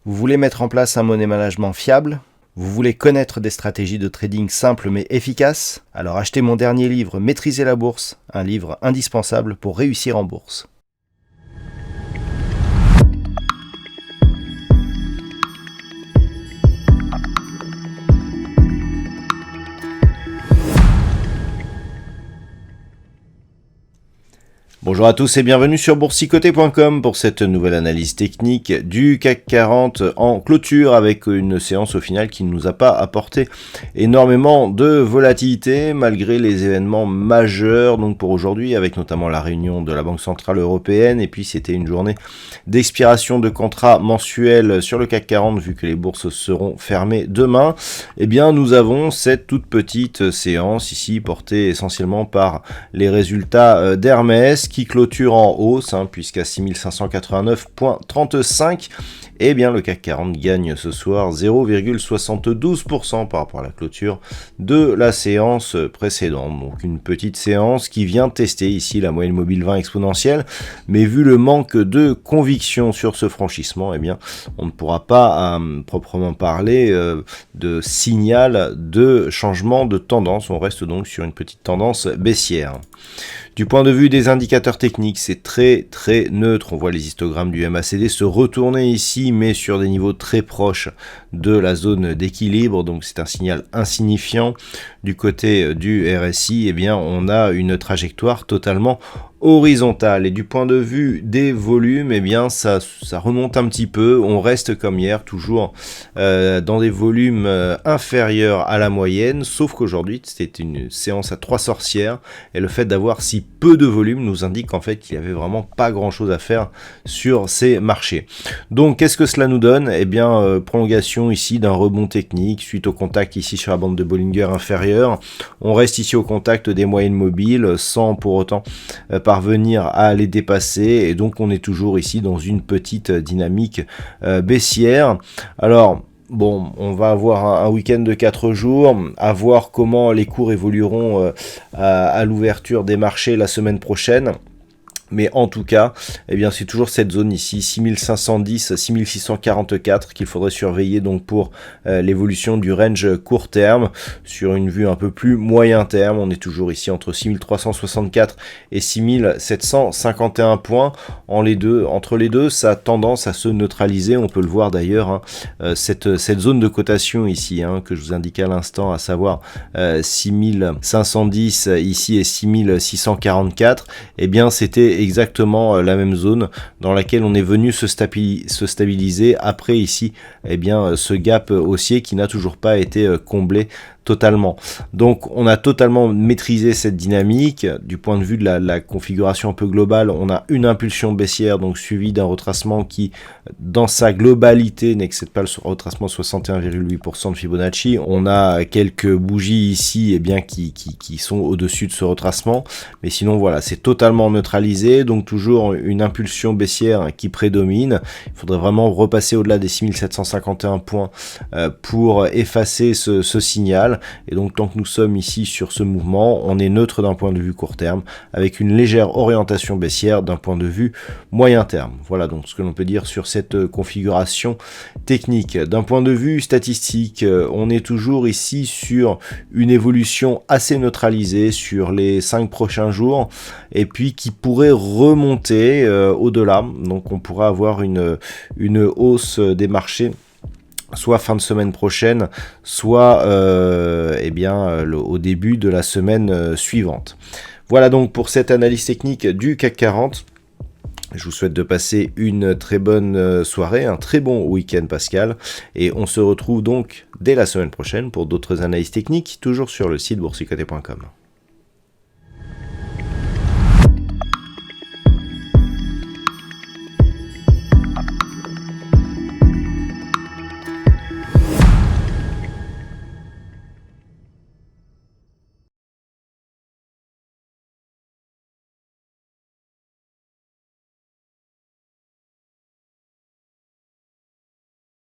Vous voulez mettre en place un money management fiable ? Vous voulez connaître des stratégies de trading simples mais efficaces ? Alors achetez mon dernier livre Maîtriser la bourse, un livre indispensable pour réussir en bourse. Bonjour à tous et bienvenue sur boursicoté.com pour cette nouvelle analyse technique du CAC 40 en clôture avec une séance au final qui ne nous a pas apporté énormément de volatilité malgré les événements majeurs donc pour aujourd'hui avec notamment la réunion de la Banque Centrale Européenne et puis c'était une journée d'expiration de contrats mensuels sur le CAC 40 vu que les bourses seront fermées demain. Eh bien nous avons cette toute petite séance ici portée essentiellement par les résultats d'Hermès qui clôture en hausse, puisqu'à 6589,35, eh bien le CAC 40 gagne ce soir 0,72% par rapport à la clôture de la séance précédente. Donc une petite séance qui vient tester ici la moyenne mobile 20 exponentielle, mais vu le manque de conviction sur ce franchissement, eh bien on ne pourra pas proprement parler de signal de changement de tendance. On reste donc sur une petite tendance baissière. Du point de vue des indicateurs techniques, c'est très neutre. On voit les histogrammes du MACD se retourner ici, mais sur des niveaux très proches de la zone d'équilibre. Donc c'est un signal insignifiant. Du côté du RSI, eh bien, on a une trajectoire totalement horizontale. Et du point de vue des volumes, eh bien, ça remonte un petit peu. On reste comme hier, toujours dans des volumes inférieurs à la moyenne, sauf qu'aujourd'hui, c'était une séance à 3 sorcières. Et le fait d'avoir si peu de volume nous indique en fait qu'il n'y avait vraiment pas grand chose à faire sur ces marchés. Donc, qu'est-ce que cela nous donne ? Eh bien, prolongation ici d'un rebond technique suite au contact ici sur la bande de Bollinger inférieure. On reste ici au contact des moyennes mobiles sans pour autant parvenir à les dépasser et donc on est toujours ici dans une petite dynamique baissière. Alors bon, on va avoir un week-end de 4 jours, à voir comment les cours évolueront à l'ouverture des marchés la semaine prochaine. Mais en tout cas, eh bien, c'est toujours cette zone ici, 6510, 6644 qu'il faudrait surveiller donc pour l'évolution du range court terme. Sur une vue un peu plus moyen terme, on est toujours ici entre 6364 et 6751 points. Entre les deux, ça a tendance à se neutraliser. On peut le voir d'ailleurs, cette zone de cotation ici, que je vous indiquais à l'instant, à savoir 6510 ici et 6644, eh bien, c'était exactement la même zone dans laquelle on est venu se stabiliser après ici eh bien ce gap haussier qui n'a toujours pas été comblé totalement. Donc on a totalement maîtrisé cette dynamique. Du point de vue de la configuration un peu globale, on a une impulsion baissière donc suivie d'un retracement qui dans sa globalité n'excède pas le retracement 61,8% de Fibonacci. On a quelques bougies ici bien qui sont au-dessus de ce retracement, mais sinon voilà, c'est totalement neutralisé, donc toujours une impulsion baissière qui prédomine. Il faudrait vraiment repasser au-delà des 6751 points pour effacer ce signal. Et donc tant que nous sommes ici sur ce mouvement, on est neutre d'un point de vue court terme avec une légère orientation baissière d'un point de vue moyen terme. Voilà donc ce que l'on peut dire sur cette configuration technique. D'un point de vue statistique, on est toujours ici sur une évolution assez neutralisée sur les 5 prochains jours et puis qui pourrait remonter au-delà. Donc on pourra avoir une hausse des marchés soit fin de semaine prochaine, soit au début de la semaine suivante. Voilà donc pour cette analyse technique du CAC 40. Je vous souhaite de passer une très bonne soirée, un très bon week-end Pascal, et on se retrouve donc dès la semaine prochaine pour d'autres analyses techniques, toujours sur le site boursicoté.com.